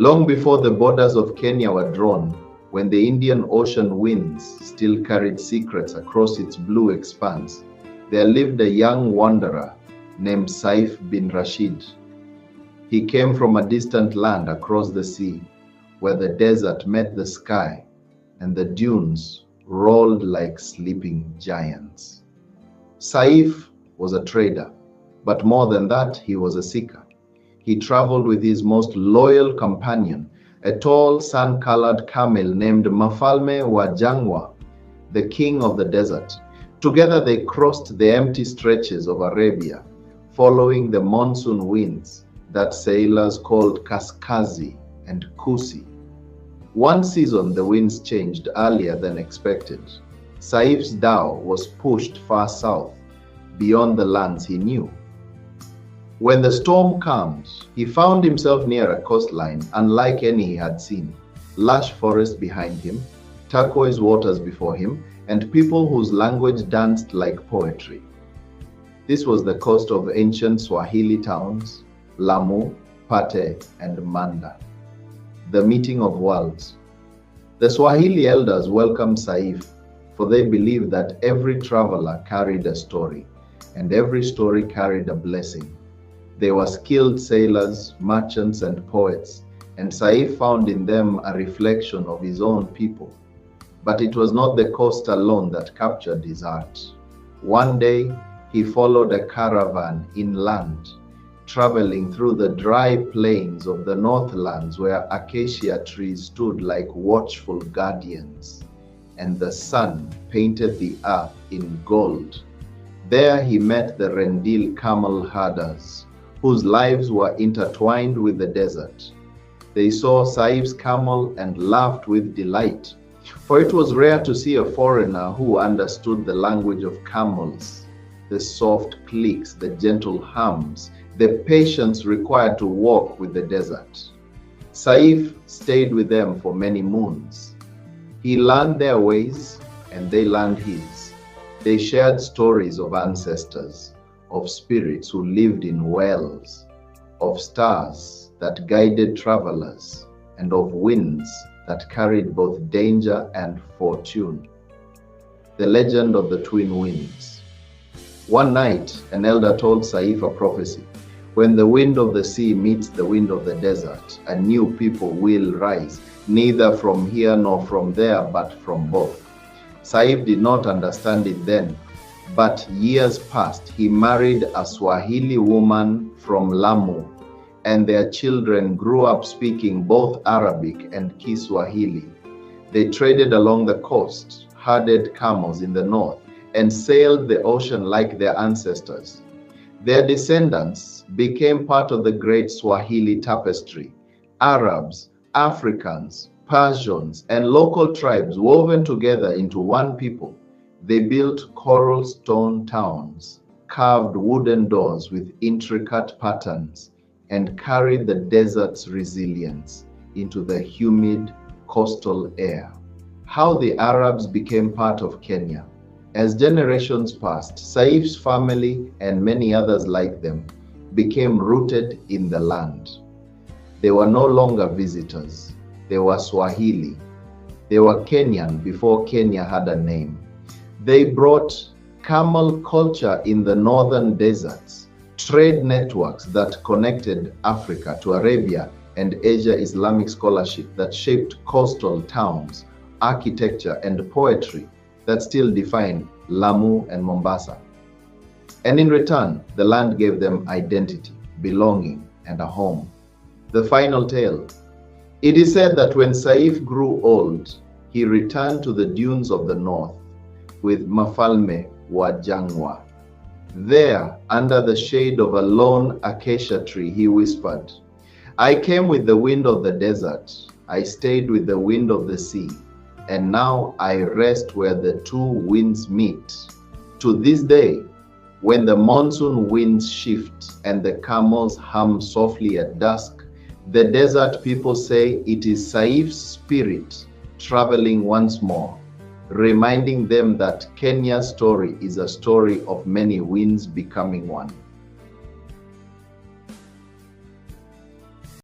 Long before the borders of Kenya were drawn, when the Indian Ocean winds still carried secrets across its blue expanse, there lived a young wanderer named Saif bin Rashid. He came from a distant land across the sea, where the desert met the sky and the dunes rolled like sleeping giants. Saif was a trader, but more than that, he was a seeker. He traveled with his most loyal companion, a tall, sun-colored camel named Mfalme wa Jangwa, the king of the desert. Together they crossed the empty stretches of Arabia, following the monsoon winds that sailors called Kaskazi and Kusi. One season the winds changed earlier than expected. Saif's dhow was pushed far south, beyond the lands he knew. When the storm calmed, he found himself near a coastline unlike any he had seen. Lush forest behind him, turquoise waters before him, and people whose language danced like poetry. This was the coast of ancient Swahili towns, Lamu, Pate, and Manda, the meeting of worlds. The Swahili elders welcomed Saif, for they believed that every traveler carried a story, and every story carried a blessing. They were skilled sailors, merchants, and poets, and Saif found in them a reflection of his own people. But it was not the coast alone that captured his heart. One day, he followed a caravan inland, traveling through the dry plains of the northlands where acacia trees stood like watchful guardians, and the sun painted the earth in gold. There he met the Rendil camel herders, whose lives were intertwined with the desert. They saw Saif's camel and laughed with delight, for it was rare to see a foreigner who understood the language of camels, the soft clicks, the gentle hums, the patience required to walk with the desert. Saif stayed with them for many moons. He learned their ways, and they learned his. They shared stories of ancestors, of spirits who lived in wells, of stars that guided travelers, and of winds that carried both danger and fortune. The legend of the twin winds. One night, an elder told Saif a prophecy. When the wind of the sea meets the wind of the desert, a new people will rise, neither from here nor from there, but from both. Saif did not understand it then, but years passed. He married a Swahili woman from Lamu, and their children grew up speaking both Arabic and Kiswahili. They traded along the coast, herded camels in the north, and sailed the ocean like their ancestors. Their descendants became part of the great Swahili tapestry. Arabs, Africans, Persians, and local tribes woven together into one people. They built coral stone towns, carved wooden doors with intricate patterns, and carried the desert's resilience into the humid coastal air. How the Arabs became part of Kenya. As generations passed, Saif's family and many others like them became rooted in the land. They were no longer visitors. They were Swahili. They were Kenyan before Kenya had a name. They brought camel culture in the northern deserts, trade networks that connected Africa to Arabia and Asia, Islamic scholarship that shaped coastal towns, architecture, and poetry that still define Lamu and Mombasa. And in return, the land gave them identity, belonging, and a home. The final tale. It is said that when Saif grew old, he returned to the dunes of the north with Mfalme wa Jangwa. There, under the shade of a lone acacia tree, he whispered, "I came with the wind of the desert, I stayed with the wind of the sea, and now I rest where the two winds meet." To this day, when the monsoon winds shift and the camels hum softly at dusk, the desert people say it is Saif's spirit traveling once more, reminding them that Kenya's story is a story of many winds becoming one.